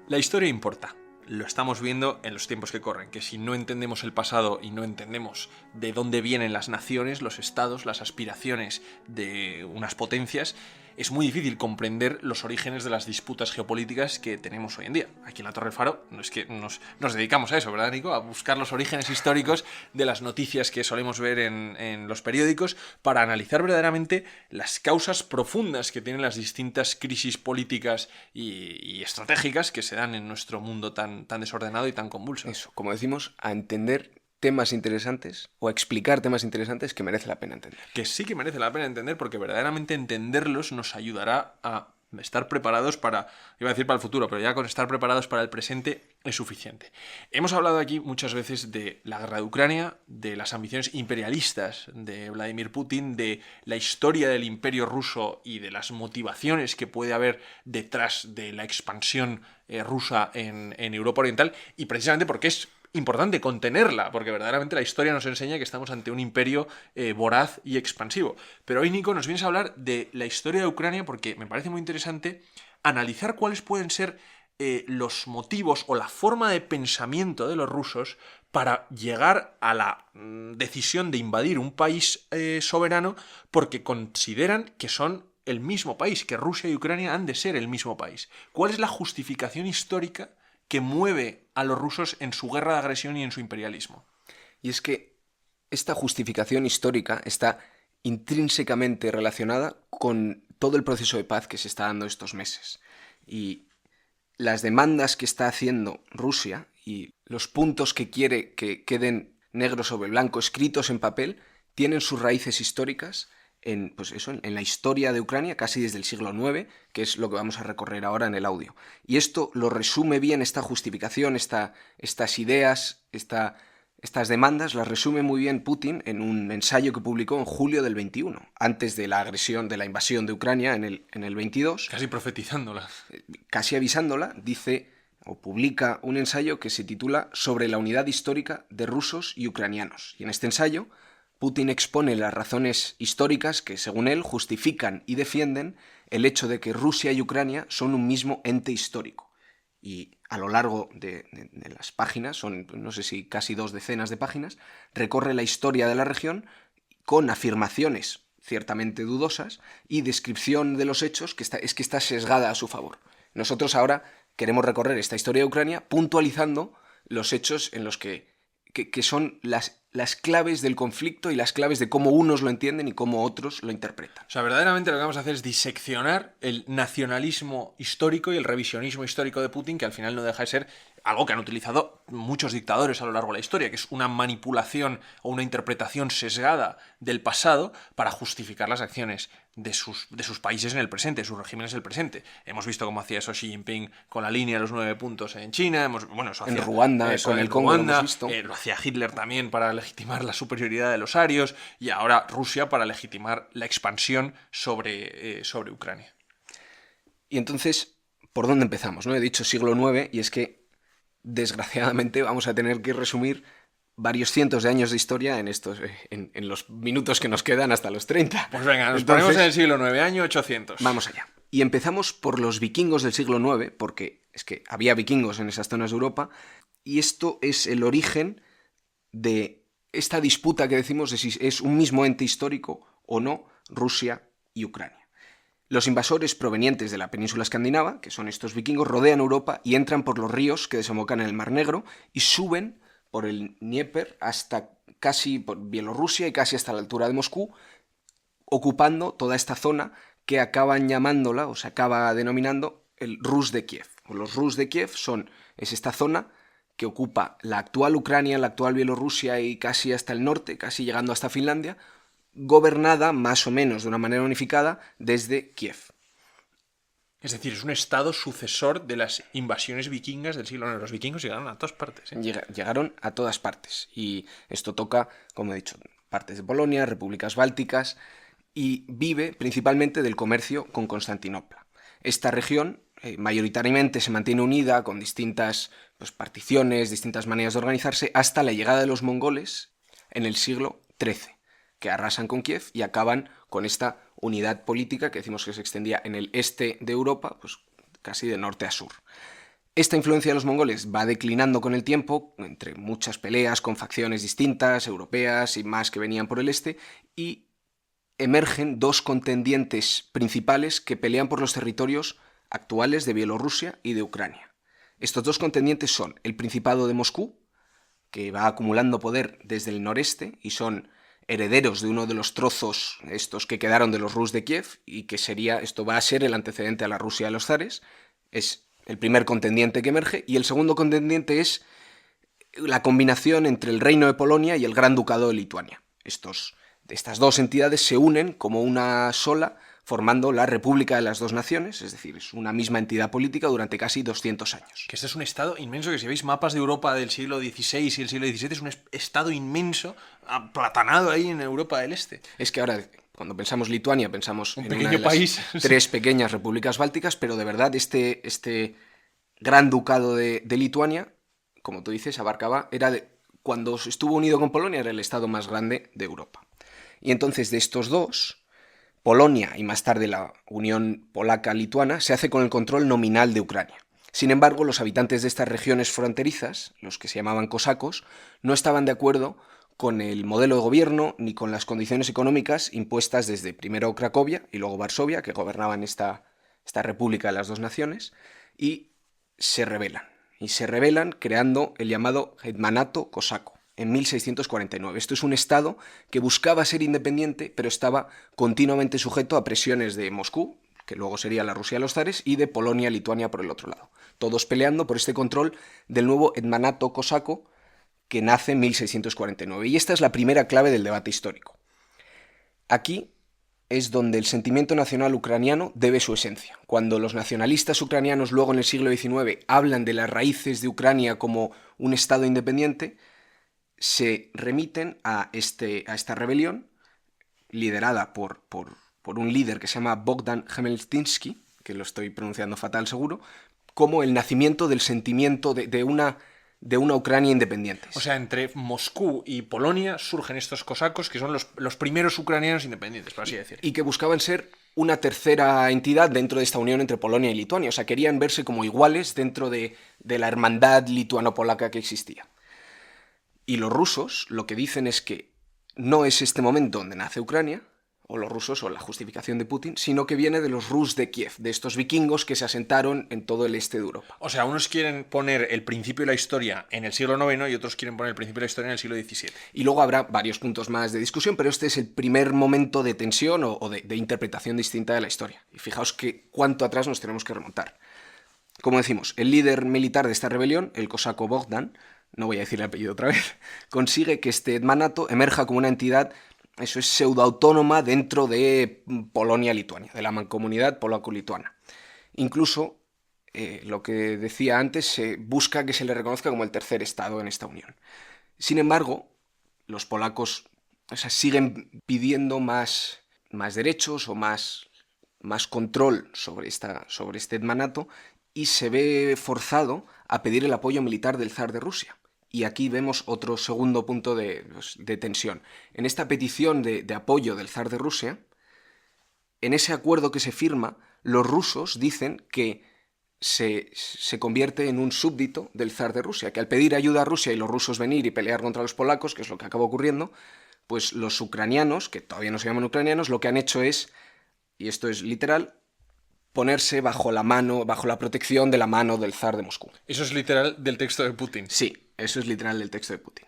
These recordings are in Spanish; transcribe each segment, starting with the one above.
La historia importa. Lo estamos viendo en los tiempos que corren, que si no entendemos el pasado y no entendemos de dónde vienen las naciones, los estados, las aspiraciones de unas potencias, es muy difícil comprender los orígenes de las disputas geopolíticas que tenemos hoy en día. Aquí en la Torre del Faro no es que nos dedicamos a eso, ¿verdad, Nico? A buscar los orígenes históricos de las noticias que solemos ver en los periódicos para analizar verdaderamente las causas profundas que tienen las distintas crisis políticas y estratégicas que se dan en nuestro mundo tan desordenado y tan convulso. Eso, como decimos, a entender temas interesantes o a explicar temas interesantes que merece la pena entender. Que sí que merece la pena entender porque verdaderamente entenderlos nos ayudará a estar preparados para, iba a decir para el futuro, pero ya con estar preparados para el presente es suficiente. Hemos hablado aquí muchas veces de la guerra de Ucrania, de las ambiciones imperialistas de Vladimir Putin, de la historia del imperio ruso y de las motivaciones que puede haber detrás de la expansión rusa en Europa Oriental, y precisamente porque es importante contenerla, porque verdaderamente la historia nos enseña que estamos ante un imperio voraz y expansivo. Pero hoy, Nico, nos vienes a hablar de la historia de Ucrania porque me parece muy interesante analizar cuáles pueden ser los motivos o la forma de pensamiento de los rusos para llegar a la decisión de invadir un país soberano porque consideran que son el mismo país, que Rusia y Ucrania han de ser el mismo país. ¿Cuál es la justificación histórica que mueve a los rusos en su guerra de agresión y en su imperialismo? Y es que esta justificación histórica está intrínsecamente relacionada con todo el proceso de paz que se está dando estos meses. Y las demandas que está haciendo Rusia y los puntos que quiere que queden negro sobre blanco escritos en papel tienen sus raíces históricas en la historia de Ucrania casi desde el siglo IX, que es lo que vamos a recorrer ahora en el audio. Y esto lo resume bien, esta justificación, estas ideas, estas demandas, las resume muy bien Putin en un ensayo que publicó en julio del 21, antes de la agresión, de la invasión de Ucrania en el 22. Casi profetizándola. Casi avisándola, dice o publica un ensayo que se titula Sobre la unidad histórica de rusos y ucranianos. Y en este ensayo, Putin expone las razones históricas que, según él, justifican y defienden el hecho de que Rusia y Ucrania son un mismo ente histórico. Y a lo largo de las páginas, son no sé si casi 2 decenas de páginas, recorre la historia de la región con afirmaciones ciertamente dudosas y descripción de los hechos que está sesgada a su favor. Nosotros ahora queremos recorrer esta historia de Ucrania puntualizando los hechos en los que son las claves del conflicto y las claves de cómo unos lo entienden y cómo otros lo interpretan. O sea, verdaderamente lo que vamos a hacer es diseccionar el nacionalismo histórico y el revisionismo histórico de Putin, que al final no deja de ser algo que han utilizado muchos dictadores a lo largo de la historia, que es una manipulación o una interpretación sesgada del pasado para justificar las acciones de sus países en el presente, de sus regímenes en el presente. Hemos visto cómo hacía eso Xi Jinping con la línea de los 9 puntos en China, eso en hacía, Ruanda, eso, con en el Congo Ruanda, lo hemos visto. Lo hacía Hitler también para legitimar la superioridad de los arios, y ahora Rusia para legitimar la expansión sobre Ucrania. Y entonces, ¿por dónde empezamos? ¿No? He dicho siglo IX y es que, desgraciadamente, vamos a tener que resumir varios cientos de años de historia en los minutos que nos quedan hasta los 30. Pues venga, nos ponemos en el siglo IX, año 800. Vamos allá. Y empezamos por los vikingos del siglo IX, porque es que había vikingos en esas zonas de Europa, y esto es el origen de esta disputa que decimos de si es un mismo ente histórico o no Rusia y Ucrania. Los invasores provenientes de la península escandinava, que son estos vikingos, rodean Europa y entran por los ríos que desembocan en el Mar Negro y suben por el Dnieper hasta casi por Bielorrusia y casi hasta la altura de Moscú, ocupando toda esta zona que acaban llamándola, o se acaba denominando, el Rus de Kiev. Los Rus de Kiev es esta zona que ocupa la actual Ucrania, la actual Bielorrusia y casi hasta el norte, casi llegando hasta Finlandia, gobernada más o menos de una manera unificada desde Kiev. Es decir, es un estado sucesor de las invasiones vikingas del siglo IX. Los vikingos llegaron a todas partes. Llegaron a todas partes. Y esto toca, como he dicho, partes de Polonia, repúblicas bálticas, y vive principalmente del comercio con Constantinopla. Esta región mayoritariamente se mantiene unida con distintas particiones, distintas maneras de organizarse, hasta la llegada de los mongoles en el siglo XIII, que arrasan con Kiev y acaban con esta unidad política que decimos que se extendía en el este de Europa, pues casi de norte a sur. Esta influencia de los mongoles va declinando con el tiempo, entre muchas peleas con facciones distintas, europeas y más que venían por el este, y emergen dos contendientes principales que pelean por los territorios actuales de Bielorrusia y de Ucrania. Estos dos contendientes son el Principado de Moscú, que va acumulando poder desde el noreste y son herederos de uno de los trozos estos que quedaron de los Rus de Kiev y que esto va a ser el antecedente a la Rusia de los zares. Es el primer contendiente que emerge, y el segundo contendiente es la combinación entre el Reino de Polonia y el Gran Ducado de Lituania. Estas dos entidades se unen como una sola, formando la República de las Dos Naciones, es decir, es una misma entidad política durante casi 200 años. Que este es un estado inmenso, que si veis mapas de Europa del siglo XVI y el siglo XVII, es un estado inmenso, aplatanado ahí en Europa del Este. Es que ahora, cuando pensamos Lituania, pensamos un en pequeño una de las país. tres pequeñas repúblicas bálticas, pero de verdad este Gran Ducado de Lituania, como tú dices, cuando estuvo unido con Polonia, era el estado más grande de Europa. Y entonces, de estos dos, Polonia y más tarde la Unión Polaca-Lituana se hace con el control nominal de Ucrania. Sin embargo, los habitantes de estas regiones fronterizas, los que se llamaban cosacos, no estaban de acuerdo con el modelo de gobierno ni con las condiciones económicas impuestas desde primero Cracovia y luego Varsovia, que gobernaban esta República de las Dos Naciones, y se rebelan creando el llamado Hetmanato cosaco en 1649. Esto es un estado que buscaba ser independiente, pero estaba continuamente sujeto a presiones de Moscú, que luego sería la Rusia de los zares, y de Polonia, Lituania por el otro lado. Todos peleando por este control del nuevo Hetmanato cosaco que nace en 1649. Y esta es la primera clave del debate histórico. Aquí es donde el sentimiento nacional ucraniano debe su esencia. Cuando los nacionalistas ucranianos luego en el siglo XIX hablan de las raíces de Ucrania como un estado independiente, se remiten a esta rebelión liderada por un líder que se llama Bogdan Khmelnytsky, que lo estoy pronunciando fatal seguro, como el nacimiento del sentimiento de una Ucrania independiente. O sea, entre Moscú y Polonia surgen estos cosacos, que son los primeros ucranianos independientes, por así decirlo. Y que buscaban ser una tercera entidad dentro de esta unión entre Polonia y Lituania. O sea, querían verse como iguales dentro de la hermandad lituano-polaca que existía. Y los rusos lo que dicen es que no es este momento donde nace Ucrania, o los rusos, o la justificación de Putin, sino que viene de los Rus de Kiev, de estos vikingos que se asentaron en todo el este de Europa. O sea, unos quieren poner el principio de la historia en el siglo IX y otros quieren poner el principio de la historia en el siglo XVII. Y luego habrá varios puntos más de discusión, pero este es el primer momento de tensión o de interpretación distinta de la historia. Y fijaos cuánto atrás nos tenemos que remontar. Como decimos, el líder militar de esta rebelión, el cosaco Bogdan, no voy a decir el apellido otra vez, consigue que este hetmanato emerja como una entidad, eso es, pseudoautónoma dentro de Polonia-Lituania, de la mancomunidad polaco-lituana. Incluso, lo que decía antes, se busca que se le reconozca como el tercer estado en esta unión. Sin embargo, los polacos siguen pidiendo más derechos o más control sobre este hetmanato, y se ve forzado a pedir el apoyo militar del zar de Rusia. Y aquí vemos otro segundo punto de tensión. En esta petición de apoyo del zar de Rusia, en ese acuerdo que se firma, los rusos dicen que se convierte en un súbdito del zar de Rusia, que al pedir ayuda a Rusia y los rusos venir y pelear contra los polacos, que es lo que acaba ocurriendo, pues los ucranianos, que todavía no se llaman ucranianos, lo que han hecho es, y esto es literal, ponerse bajo la protección de la mano del zar de Moscú. Eso es literal del texto de Putin. Sí, eso es literal del texto de Putin.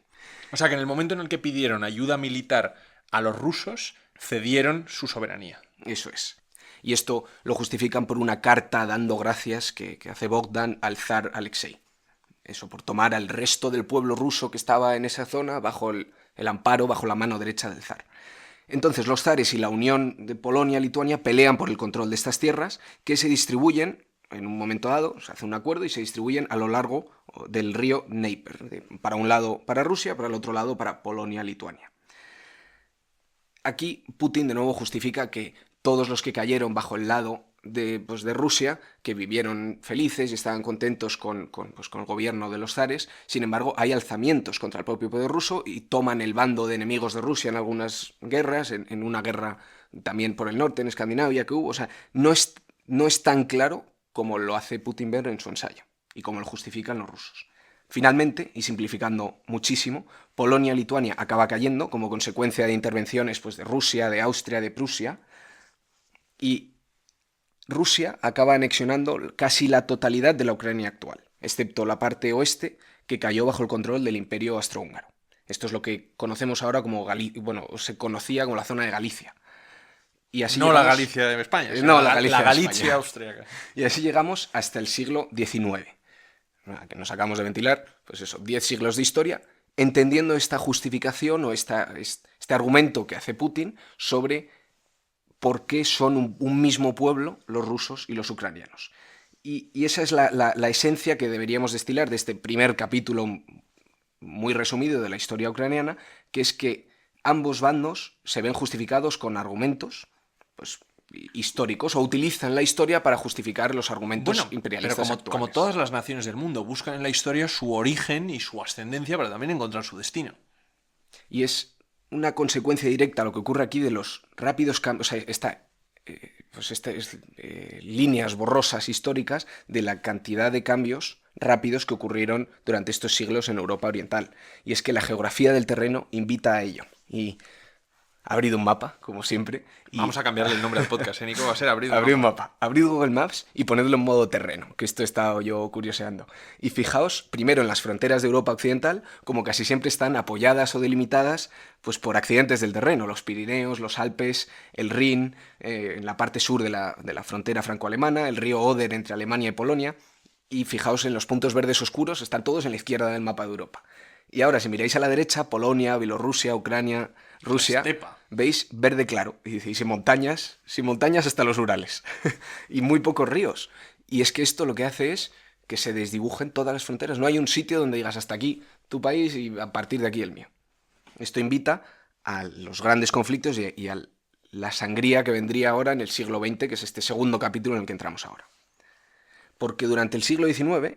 O sea que en el momento en el que pidieron ayuda militar a los rusos, cedieron su soberanía. Eso es. Y esto lo justifican por una carta dando gracias que hace Bogdan al zar Alexei. Eso, por tomar al resto del pueblo ruso que estaba en esa zona bajo el amparo, bajo la mano derecha del zar. Entonces los zares y la Unión de Polonia-Lituania pelean por el control de estas tierras, que se distribuyen en un momento dado, se hace un acuerdo y se distribuyen a lo largo del río Dnieper, para un lado para Rusia, para el otro lado para Polonia-Lituania. Aquí Putin de nuevo justifica que todos los que cayeron bajo el lado de Rusia, que vivieron felices y estaban contentos con el gobierno de los zares. Sin embargo, hay alzamientos contra el propio poder ruso y toman el bando de enemigos de Rusia en algunas guerras, en una guerra también por el norte, en Escandinavia, que hubo. O sea, no es tan claro como lo hace Putin ver en su ensayo. y como lo justifican los rusos. Finalmente, y simplificando muchísimo, Polonia-Lituania acaba cayendo como consecuencia de intervenciones pues, de Rusia, de Austria, de Prusia, y Rusia acaba anexionando casi la totalidad de la Ucrania actual, excepto la parte oeste que cayó bajo el control del Imperio Austrohúngaro. Esto es lo que conocemos ahora como se conocía como la zona de Galicia. Y así No llegamos, la Galicia de España, sino no la, la Galicia la de Galicia España. austríaca. Y así llegamos hasta el siglo XIX. Que nos acabamos de ventilar, pues eso, 10 siglos de historia, entendiendo esta justificación o este argumento que hace Putin sobre por qué son un mismo pueblo los rusos y los ucranianos. Y esa es la esencia que deberíamos destilar de este primer capítulo muy resumido de la historia ucraniana, que es que ambos bandos se ven justificados con argumentos pues, históricos o utilizan la historia para justificar los argumentos Bueno, pero imperialistas como actuales. todas las naciones del mundo buscan en la historia su origen y su ascendencia para también encontrar su destino. Y es una consecuencia directa lo que ocurre aquí de los rápidos cambios, o sea, líneas borrosas históricas de la cantidad de cambios rápidos que ocurrieron durante estos siglos en Europa Oriental. Y es que la geografía del terreno invita a ello. Y abrid un mapa, como siempre. Y Vamos a cambiarle el nombre al podcast, ¿eh, Nico? Va a ser Abrid abrid un mapa. Abrid Google Maps y ponedlo en modo terreno, que esto he estado yo curioseando. Y fijaos, primero en las fronteras de Europa Occidental, como casi siempre están apoyadas o delimitadas pues, por accidentes del terreno. Los Pirineos, los Alpes, el Rin, en la parte sur de la frontera franco-alemana, el río Oder entre Alemania y Polonia. Y fijaos en los puntos verdes oscuros, están todos en la izquierda del mapa de Europa. Y ahora, si miráis a la derecha, Polonia, Bielorrusia, Ucrania, Rusia, veis verde claro. Y dice, sin montañas hasta los Urales. Y muy pocos ríos. Y es que esto lo que hace es que se desdibujen todas las fronteras. No hay un sitio donde digas hasta aquí tu país y a partir de aquí el mío. Esto invita a los grandes conflictos y a la sangría que vendría ahora en el siglo XX, que es este segundo capítulo en el que entramos ahora. Porque durante el siglo XIX,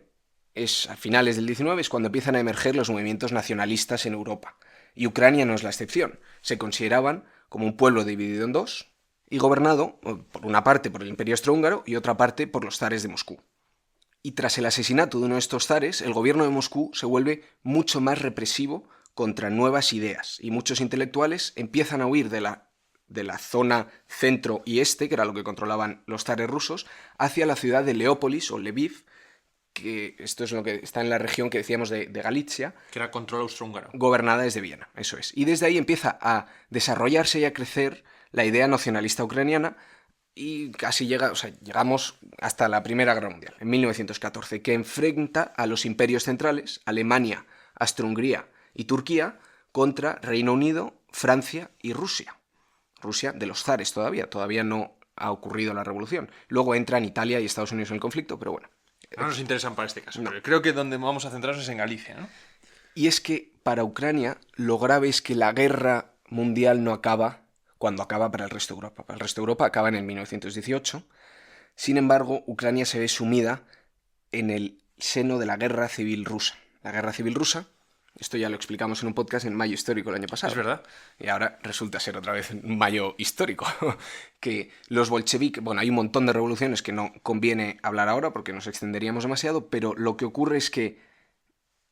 a finales del XIX, es cuando empiezan a emerger los movimientos nacionalistas en Europa. Y Ucrania no es la excepción. Se consideraban como un pueblo dividido en dos y gobernado, por una parte, por el Imperio Austrohúngaro y otra parte por los zares de Moscú. Y tras el asesinato de uno de estos zares, el gobierno de Moscú se vuelve mucho más represivo contra nuevas ideas y muchos intelectuales empiezan a huir de la zona centro y este, que era lo que controlaban los zares rusos, hacia la ciudad de Leópolis o Lviv, que esto es lo que está en la región que decíamos de Galicia. Que era control austrohúngaro. Gobernada desde Viena, eso es. Y desde ahí empieza a desarrollarse y a crecer la idea nacionalista ucraniana y casi llegamos hasta la Primera Guerra Mundial, en 1914, que enfrenta a los imperios centrales, Alemania, Austria-Hungría y Turquía, contra Reino Unido, Francia y Rusia. Rusia de los zares todavía no ha ocurrido la revolución. Luego entran Italia y Estados Unidos en el conflicto, pero bueno. No nos interesan para este caso, No. pero creo que donde vamos a centrarnos es en Galicia, ¿no? Y es que para Ucrania lo grave es que la guerra mundial no acaba cuando acaba para el resto de Europa. Para el resto de Europa acaba en el 1918. Sin embargo, Ucrania se ve sumida en el seno de la guerra civil rusa. La guerra civil rusa, esto ya lo explicamos en un podcast en mayo histórico el año pasado. Es verdad. Y ahora resulta ser otra vez un mayo histórico. Que los bolcheviques, bueno, hay un montón de revoluciones que no conviene hablar ahora porque nos extenderíamos demasiado, pero lo que ocurre es que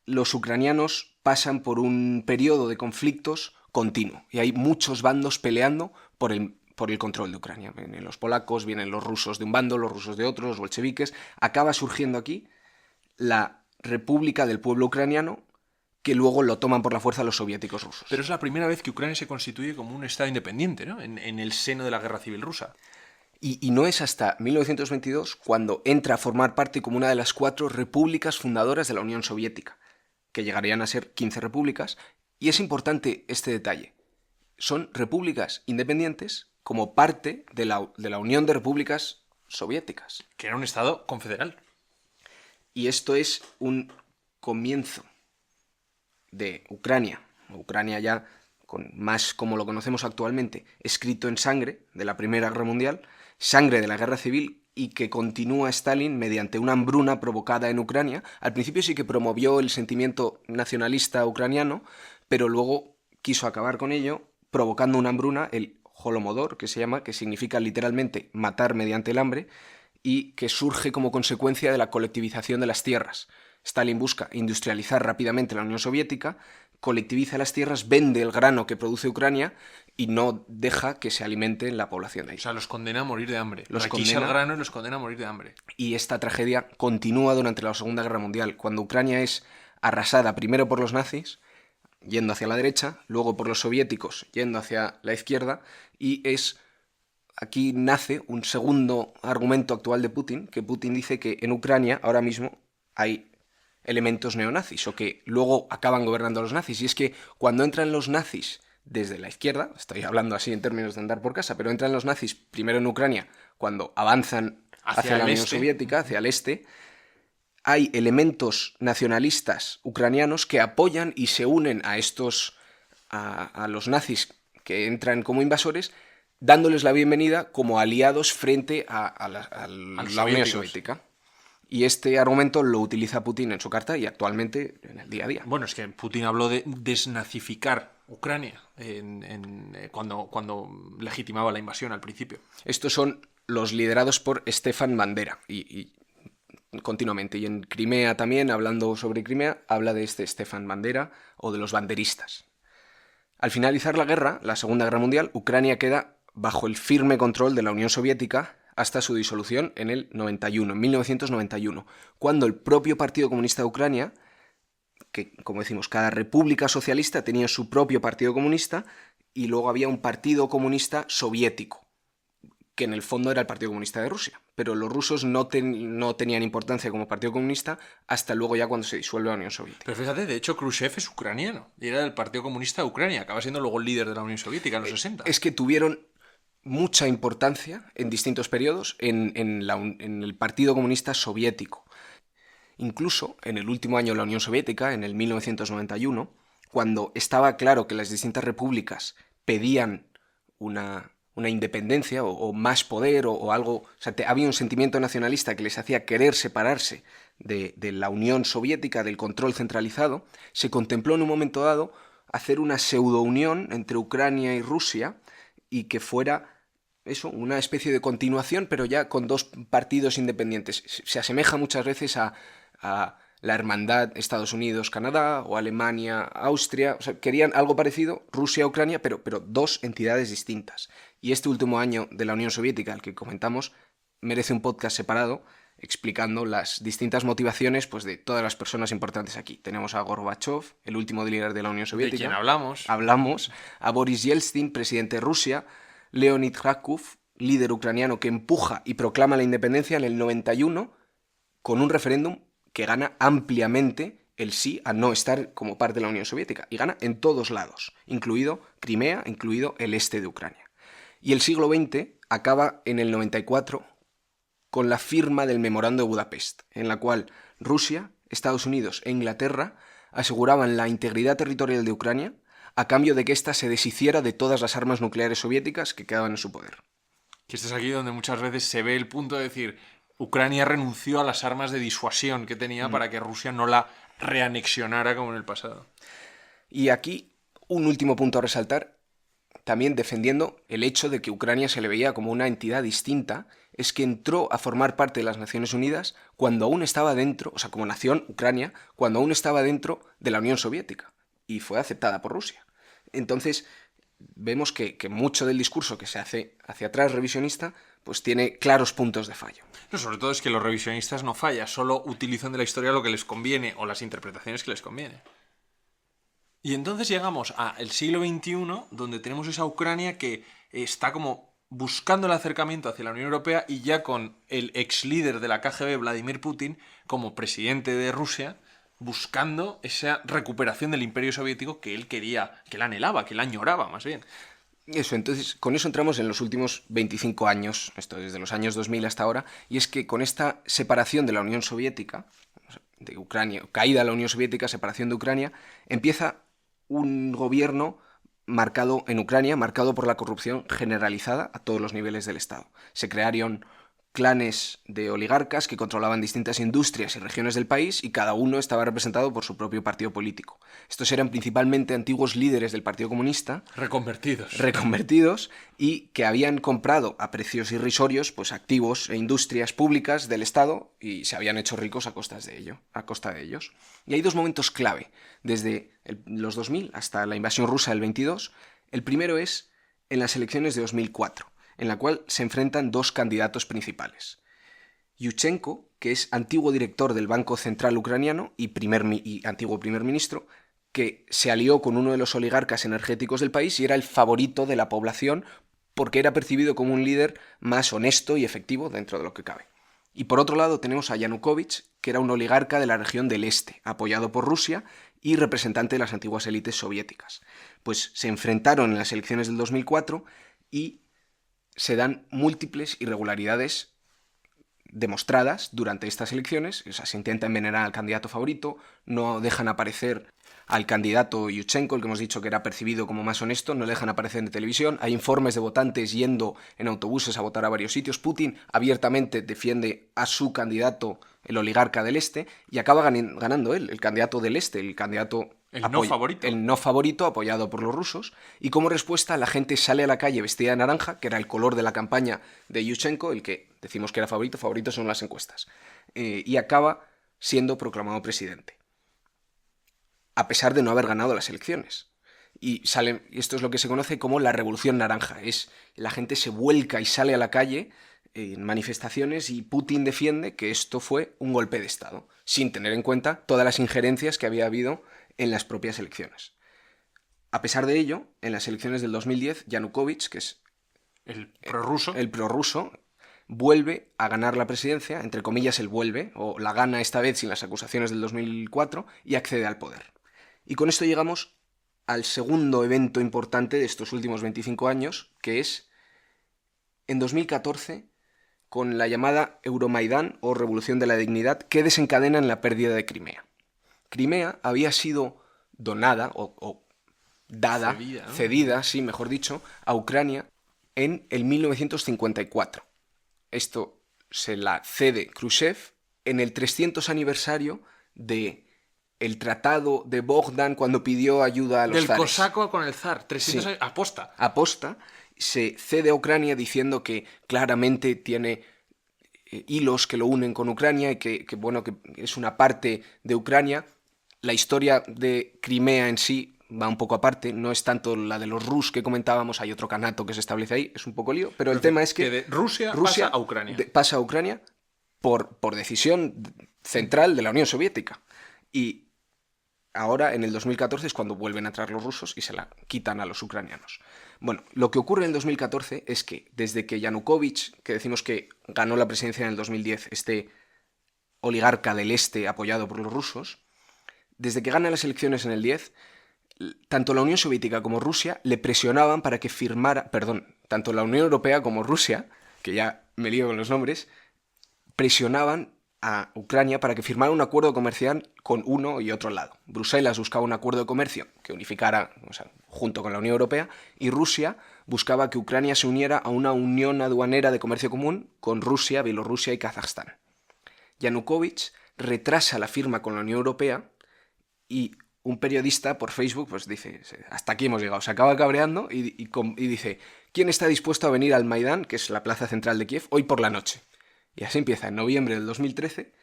los ucranianos pasan por un periodo de conflictos continuo y hay muchos bandos peleando por el control de Ucrania. Vienen los polacos, vienen los rusos de un bando, los rusos de otro, los bolcheviques. Acaba surgiendo aquí la República del Pueblo Ucraniano, que luego lo toman por la fuerza los soviéticos rusos. Pero es la primera vez que Ucrania se constituye como un estado independiente, ¿no? En el seno de la guerra civil rusa. Y no es hasta 1922 cuando entra a formar parte como una de las 4 repúblicas fundadoras de la Unión Soviética, que llegarían a ser 15 repúblicas. Y es importante este detalle. Son repúblicas independientes como parte de la Unión de Repúblicas Soviéticas. Que era un estado confederal. Y esto es un comienzo de Ucrania ya con más como lo conocemos actualmente, escrito en sangre de la Primera Guerra Mundial, sangre de la Guerra Civil, y que continúa Stalin mediante una hambruna provocada en Ucrania. Al principio sí que promovió el sentimiento nacionalista ucraniano, pero luego quiso acabar con ello, provocando una hambruna, el Holodomor, que se llama, que significa literalmente matar mediante el hambre, y que surge como consecuencia de la colectivización de las tierras. Stalin busca industrializar rápidamente la Unión Soviética, colectiviza las tierras, vende el grano que produce Ucrania y no deja que se alimente la población de ahí. O sea, los condena a morir de hambre. Los Requisa condena- el grano y los condena a morir de hambre. Y esta tragedia continúa durante la Segunda Guerra Mundial, cuando Ucrania es arrasada primero por los nazis, yendo hacia la derecha, luego por los soviéticos, yendo hacia la izquierda, y aquí nace un segundo argumento actual de Putin, que Putin dice que en Ucrania ahora mismo hay elementos neonazis, o que luego acaban gobernando los nazis. Y es que cuando entran los nazis desde la izquierda, estoy hablando así en términos de andar por casa, pero entran los nazis primero en Ucrania, cuando avanzan hacia la Unión Soviética, hacia el este, hay elementos nacionalistas ucranianos que apoyan y se unen a a los nazis que entran como invasores, dándoles la bienvenida como aliados frente a la Unión Soviética. Y este argumento lo utiliza Putin en su carta y actualmente en el día a día. Bueno, es que Putin habló de desnazificar Ucrania cuando legitimaba la invasión al principio. Estos son los liderados por Stefan Bandera y continuamente. Y en Crimea también, hablando sobre Crimea, habla de este Stefan Bandera o de los banderistas. Al finalizar la guerra, la Segunda Guerra Mundial, Ucrania queda bajo el firme control de la Unión Soviética hasta su disolución en el 91, en 1991, cuando el propio Partido Comunista de Ucrania, que como decimos, cada república socialista tenía su propio partido comunista y luego había un partido comunista soviético, que en el fondo era el Partido Comunista de Rusia. Pero los rusos no tenían importancia como Partido Comunista hasta luego ya cuando se disuelve la Unión Soviética. Pero fíjate, de hecho Khrushchev es ucraniano y era del Partido Comunista de Ucrania, acaba siendo luego el líder de la Unión Soviética en los 60. Es que tuvieron mucha importancia en distintos periodos en el Partido Comunista Soviético. Incluso en el último año de la Unión Soviética, en el 1991, cuando estaba claro que las distintas repúblicas pedían una independencia o más poder o algo, o sea, había un sentimiento nacionalista que les hacía querer separarse de la Unión Soviética, del control centralizado, se contempló en un momento dado hacer una pseudo-unión entre Ucrania y Rusia y que fuera eso, una especie de continuación, pero ya con dos partidos independientes. Se asemeja muchas veces a la hermandad Estados Unidos-Canadá o Alemania-Austria. O sea, querían algo parecido, Rusia-Ucrania, pero dos entidades distintas. Y este último año de la Unión Soviética, al que comentamos, merece un podcast separado explicando las distintas motivaciones pues, de todas las personas importantes aquí. Tenemos a Gorbachev, el último líder de la Unión Soviética. ¿De quién hablamos? Hablamos a Boris Yeltsin, presidente de Rusia, Leonid Kharkov, líder ucraniano que empuja y proclama la independencia en el 91 con un referéndum que gana ampliamente el sí a no estar como parte de la Unión Soviética. Y gana en todos lados, incluido Crimea, incluido el este de Ucrania. Y el siglo XX acaba en el 94 con la firma del Memorando de Budapest, en la cual Rusia, Estados Unidos e Inglaterra aseguraban la integridad territorial de Ucrania a cambio de que ésta se deshiciera de todas las armas nucleares soviéticas que quedaban en su poder. Que este es aquí donde muchas veces se ve el punto de decir Ucrania renunció a las armas de disuasión que tenía para que Rusia no la reanexionara como en el pasado. Y aquí un último punto a resaltar, también defendiendo el hecho de que Ucrania se le veía como una entidad distinta, es que entró a formar parte de las Naciones Unidas cuando aún estaba dentro, o sea, como nación Ucrania, cuando aún estaba dentro de la Unión Soviética y fue aceptada por Rusia. Entonces, vemos que mucho del discurso que se hace hacia atrás revisionista pues tiene claros puntos de fallo. No, sobre todo es que los revisionistas no fallan, solo utilizan de la historia lo que les conviene o las interpretaciones que les conviene. Y entonces llegamos al siglo XXI, donde tenemos esa Ucrania que está como buscando el acercamiento hacia la Unión Europea y ya con el ex líder de la KGB, Vladimir Putin, como presidente de Rusia, buscando esa recuperación del Imperio Soviético que él quería, que él anhelaba, que él añoraba más bien. Eso, entonces, con eso entramos en los últimos 25 años, esto desde los años 2000 hasta ahora, y es que con esta separación de la Unión Soviética, de Ucrania, caída de la Unión Soviética, separación de Ucrania, empieza un gobierno marcado en Ucrania, marcado por la corrupción generalizada a todos los niveles del Estado. Se crearon clanes de oligarcas que controlaban distintas industrias y regiones del país y cada uno estaba representado por su propio partido político. Estos eran principalmente antiguos líderes del Partido Comunista, reconvertidos y que habían comprado a precios irrisorios pues, activos e industrias públicas del Estado y se habían hecho ricos a costa de ellos. Y hay dos momentos clave, desde los 2000 hasta la invasión rusa del 22. El primero es en las elecciones de 2004. En la cual se enfrentan dos candidatos principales. Yushchenko, que es antiguo director del Banco Central Ucraniano y antiguo primer ministro, que se alió con uno de los oligarcas energéticos del país y era el favorito de la población porque era percibido como un líder más honesto y efectivo dentro de lo que cabe. Y por otro lado tenemos a Yanukovych, que era un oligarca de la región del Este, apoyado por Rusia y representante de las antiguas élites soviéticas. Pues se enfrentaron en las elecciones del 2004 y se dan múltiples irregularidades demostradas durante estas elecciones. O sea, se intenta envenenar al candidato favorito, no dejan aparecer al candidato Yushchenko, el que hemos dicho que era percibido como más honesto, no le dejan aparecer en televisión, hay informes de votantes yendo en autobuses a votar a varios sitios. Putin abiertamente defiende a su candidato, el oligarca del Este, y acaba ganando él, el candidato del Este, el candidato... El no favorito, apoyado por los rusos. Y como respuesta, la gente sale a la calle vestida de naranja, que era el color de la campaña de Yushchenko, el que decimos que era favorito, favoritos son las encuestas. Y acaba siendo proclamado presidente. A pesar de no haber ganado las elecciones. Y esto es lo que se conoce como la Revolución Naranja. La gente se vuelca y sale a la calle en manifestaciones y Putin defiende que esto fue un golpe de Estado, sin tener en cuenta todas las injerencias que había habido en las propias elecciones. A pesar de ello, en las elecciones del 2010, Yanukovych, que es el prorruso, vuelve a ganar la presidencia, entre comillas él vuelve, o la gana esta vez sin las acusaciones del 2004, y accede al poder. Y con esto llegamos al segundo evento importante de estos últimos 25 años, que es en 2014, con la llamada Euromaidán o Revolución de la Dignidad, que desencadena en la pérdida de Crimea. Crimea había sido donada o dada, cedida, sí, mejor dicho, a Ucrania en el 1954. Esto se la cede Khrushchev en el 300 aniversario de el tratado de Bogdan cuando pidió ayuda a los zares. Del cosaco con el zar, 300 años, aposta, se cede a Ucrania diciendo que claramente tiene hilos que lo unen con Ucrania y que es una parte de Ucrania. La historia de Crimea en sí va un poco aparte, no es tanto la de los Rus que comentábamos, hay otro kanato que se establece ahí, es un poco lío, pero el tema es que de Rusia pasa a Ucrania. Pasa a Ucrania por decisión central de la Unión Soviética. Y ahora, en el 2014, es cuando vuelven a entrar los rusos y se la quitan a los ucranianos. Bueno, lo que ocurre en el 2014 es que desde que Yanukovych, que decimos que ganó la presidencia en el 2010, este oligarca del Este apoyado por los rusos, desde que gana las elecciones en el 10, tanto la Unión Soviética como Rusia le presionaban para que firmara, tanto la Unión Europea como Rusia, que ya me lío con los nombres, presionaban a Ucrania para que firmara un acuerdo comercial con uno y otro lado. Bruselas buscaba un acuerdo de comercio que unificara, junto con la Unión Europea, y Rusia buscaba que Ucrania se uniera a una unión aduanera de comercio común con Rusia, Bielorrusia y Kazajstán. Yanukovych retrasa la firma con la Unión Europea y un periodista por Facebook pues dice, hasta aquí hemos llegado, se acaba cabreando y dice, ¿quién está dispuesto a venir al Maidán, que es la plaza central de Kiev, hoy por la noche? Y así empieza, en noviembre del 2013,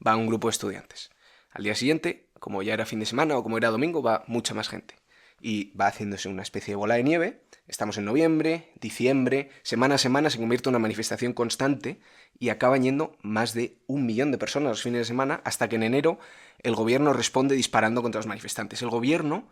va un grupo de estudiantes. Al día siguiente, como ya era fin de semana o como era domingo, va mucha más gente. Y va haciéndose una especie de bola de nieve. Estamos en noviembre, diciembre, semana a semana se convierte en una manifestación constante y acaban yendo más de 1 millón de personas los fines de semana hasta que en enero el gobierno responde disparando contra los manifestantes. El gobierno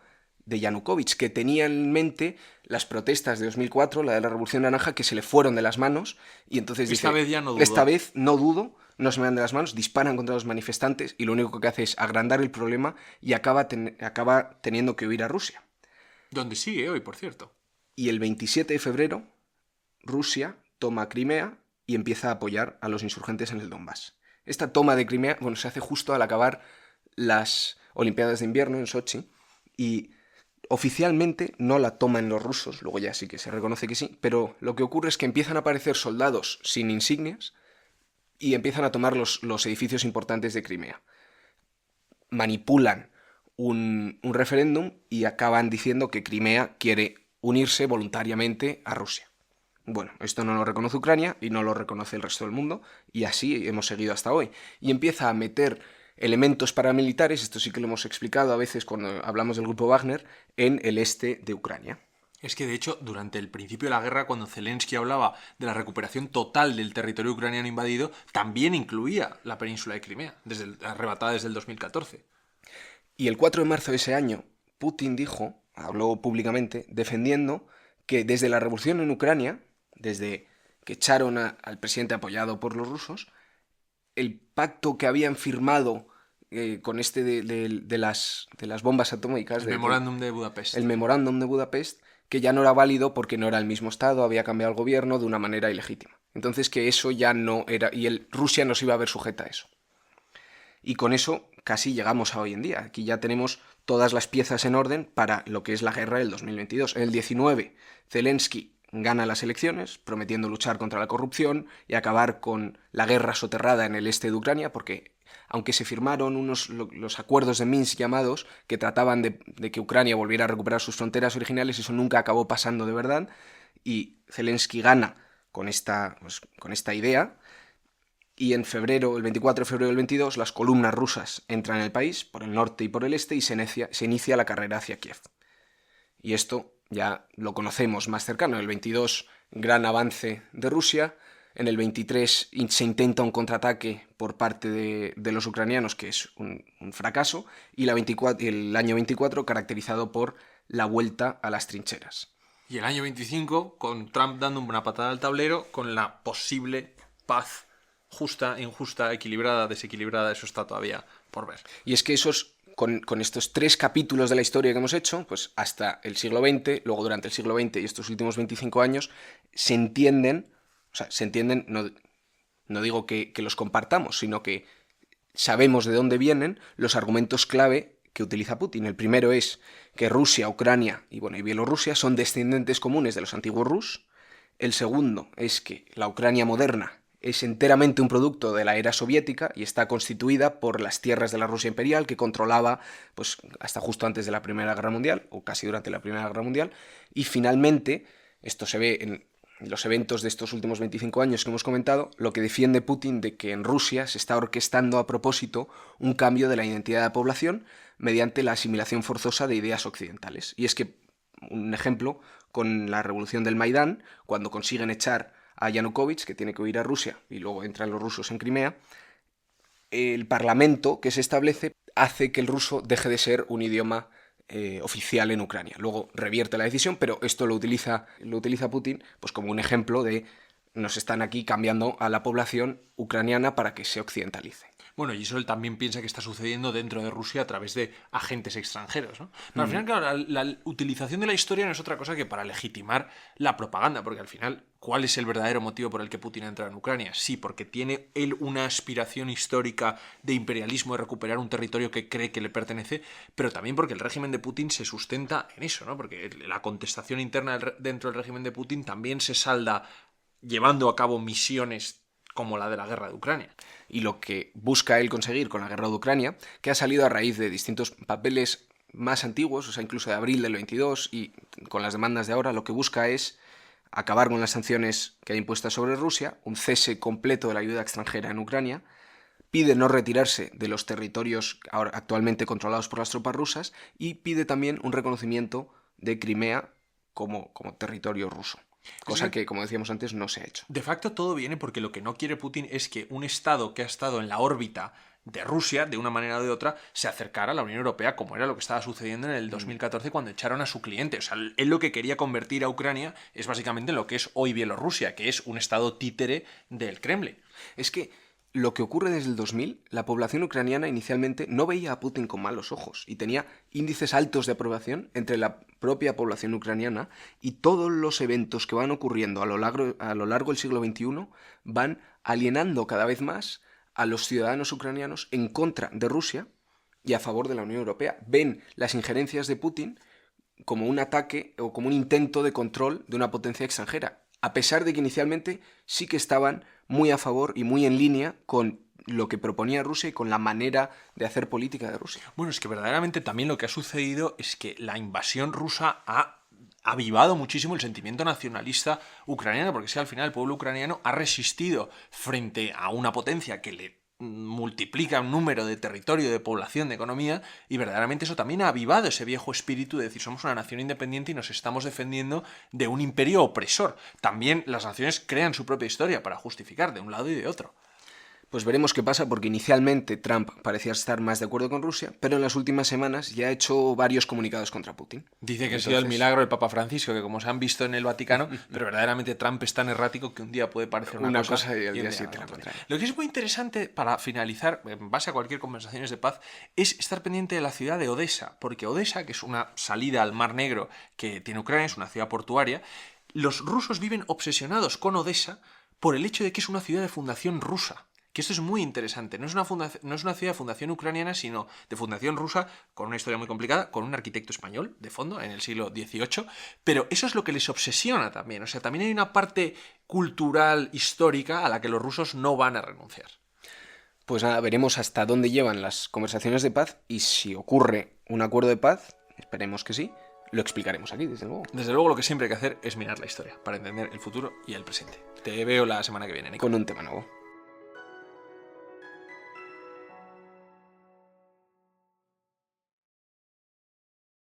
de Yanukovych, que tenía en mente las protestas de 2004, la de la Revolución Naranja, que se le fueron de las manos, y entonces dice, esta vez ya no dudo. Esta vez no dudo, no se me dan de las manos, disparan contra los manifestantes y lo único que hace es agrandar el problema y acaba teniendo que huir a Rusia. Donde sigue hoy, por cierto. Y el 27 de febrero, Rusia toma Crimea y empieza a apoyar a los insurgentes en el Donbass. Esta toma de Crimea, se hace justo al acabar las Olimpiadas de Invierno en Sochi y oficialmente no la toman los rusos, luego ya sí que se reconoce que sí, pero lo que ocurre es que empiezan a aparecer soldados sin insignias y empiezan a tomar los edificios importantes de Crimea. Manipulan un referéndum y acaban diciendo que Crimea quiere unirse voluntariamente a Rusia. Bueno, esto no lo reconoce Ucrania y no lo reconoce el resto del mundo, y así hemos seguido hasta hoy. Y empieza a meter elementos paramilitares, esto sí que lo hemos explicado a veces cuando hablamos del grupo Wagner, en el este de Ucrania. Es que, de hecho, durante el principio de la guerra, cuando Zelensky hablaba de la recuperación total del territorio ucraniano invadido, también incluía la península de Crimea, arrebatada desde el 2014. Y el 4 de marzo de ese año, Putin habló públicamente, defendiendo que desde la revolución en Ucrania, desde que echaron al presidente apoyado por los rusos, el pacto que habían firmado con de las bombas atómicas... El memorándum de Budapest. El memorándum de Budapest, que ya no era válido porque no era el mismo Estado, había cambiado el gobierno de una manera ilegítima. Entonces que eso ya no era... Y Rusia no se iba a ver sujeta a eso. Y con eso casi llegamos a hoy en día. Aquí ya tenemos todas las piezas en orden para lo que es la guerra del 2022. En el 19, Zelensky gana las elecciones, prometiendo luchar contra la corrupción y acabar con la guerra soterrada en el este de Ucrania, porque aunque se firmaron los acuerdos de Minsk llamados, que trataban de que Ucrania volviera a recuperar sus fronteras originales, eso nunca acabó pasando de verdad, y Zelensky gana con esta idea. Y en febrero, el 24 de febrero del 22, las columnas rusas entran en el país, por el norte y por el este, y se inicia la carrera hacia Kiev. Y esto ya lo conocemos más cercano. En el 22, gran avance de Rusia. En el 23 se intenta un contraataque por parte de los ucranianos, que es un fracaso. Y el año 24, caracterizado por la vuelta a las trincheras. Y el año 25, con Trump dando una patada al tablero, con la posible paz justa, injusta, equilibrada, desequilibrada, eso está todavía por ver. Y es que con estos 3 capítulos de la historia que hemos hecho, pues hasta el siglo XX, luego durante el siglo XX y estos últimos 25 años, se entienden, no digo que los compartamos, sino que sabemos de dónde vienen los argumentos clave que utiliza Putin. El primero es que Rusia, Ucrania y Bielorrusia son descendientes comunes de los antiguos Rus. El segundo es que la Ucrania moderna es enteramente un producto de la era soviética y está constituida por las tierras de la Rusia imperial, que controlaba pues, hasta justo antes de la Primera Guerra Mundial, o casi durante la Primera Guerra Mundial. Y finalmente, esto se ve en los eventos de estos últimos 25 años que hemos comentado, lo que defiende Putin de que en Rusia se está orquestando a propósito un cambio de la identidad de la población mediante la asimilación forzosa de ideas occidentales. Y es que, un ejemplo, con la revolución del Maidán, cuando consiguen echar a Yanukovych, que tiene que huir a Rusia, y luego entran los rusos en Crimea, el parlamento que se establece hace que el ruso deje de ser un idioma oficial en Ucrania. Luego revierte la decisión, pero esto lo utiliza Putin pues como un ejemplo de nos están aquí cambiando a la población ucraniana para que se occidentalice. Bueno, y eso él también piensa que está sucediendo dentro de Rusia a través de agentes extranjeros, ¿no? Pero al final, claro, la utilización de la historia no es otra cosa que para legitimar la propaganda, porque al final, ¿cuál es el verdadero motivo por el que Putin entra en Ucrania? Sí, porque tiene él una aspiración histórica de imperialismo, de recuperar un territorio que cree que le pertenece, pero también porque el régimen de Putin se sustenta en eso, ¿no? Porque la contestación interna dentro del régimen de Putin también se salda llevando a cabo misiones como la de la guerra de Ucrania. Y lo que busca él conseguir con la guerra de Ucrania, que ha salido a raíz de distintos papeles más antiguos, o sea, incluso de abril del 22 y con las demandas de ahora, lo que busca es acabar con las sanciones que ha impuestas sobre Rusia, un cese completo de la ayuda extranjera en Ucrania, pide no retirarse de los territorios ahora actualmente controlados por las tropas rusas y pide también un reconocimiento de Crimea como territorio ruso. Cosa que, como decíamos antes, no se ha hecho. De facto todo viene porque lo que no quiere Putin es que un Estado que ha estado en la órbita de Rusia, de una manera o de otra, se acercara a la Unión Europea, como era lo que estaba sucediendo en el 2014 cuando echaron a su cliente. O sea, él lo que quería convertir a Ucrania es básicamente en lo que es hoy Bielorrusia, que es un Estado títere del Kremlin. Es que lo que ocurre desde el 2000, la población ucraniana inicialmente no veía a Putin con malos ojos y tenía índices altos de aprobación entre la propia población ucraniana, y todos los eventos que van ocurriendo a lo largo del siglo XXI van alienando cada vez más a los ciudadanos ucranianos en contra de Rusia y a favor de la Unión Europea. Ven las injerencias de Putin como un ataque o como un intento de control de una potencia extranjera, a pesar de que inicialmente sí que estaban muy a favor y muy en línea con lo que proponía Rusia y con la manera de hacer política de Rusia. Bueno, es que verdaderamente también lo que ha sucedido es que la invasión rusa ha avivado muchísimo el sentimiento nacionalista ucraniano, porque es que al final el pueblo ucraniano ha resistido frente a una potencia que le multiplica un número de territorio, de población, de economía, y verdaderamente eso también ha avivado ese viejo espíritu de decir somos una nación independiente y nos estamos defendiendo de un imperio opresor. También las naciones crean su propia historia para justificar de un lado y de otro. Pues veremos qué pasa, porque inicialmente Trump parecía estar más de acuerdo con Rusia, pero en las últimas semanas ya ha hecho varios comunicados contra Putin. Dice que ha sido el milagro del Papa Francisco, que como se han visto en el Vaticano, pero verdaderamente Trump es tan errático que un día puede parecer una cosa y al día un siguiente la la otra. contraria. Lo que es muy interesante para finalizar, en base a cualquier conversaciones de paz, es estar pendiente de la ciudad de Odessa, porque Odessa, que es una salida al Mar Negro que tiene Ucrania, es una ciudad portuaria, los rusos viven obsesionados con Odessa por el hecho de que es una ciudad de fundación rusa. Que esto es muy interesante. No es una ciudad de fundación ucraniana, sino de fundación rusa, con una historia muy complicada, con un arquitecto español, de fondo, en el siglo XVIII. Pero eso es lo que les obsesiona también. O sea, también hay una parte cultural, histórica, a la que los rusos no van a renunciar. Pues nada, veremos hasta dónde llevan las conversaciones de paz y si ocurre un acuerdo de paz, esperemos que sí, lo explicaremos aquí, desde luego. Desde luego, lo que siempre hay que hacer es mirar la historia, para entender el futuro y el presente. Te veo la semana que viene, Nico. Con un tema nuevo.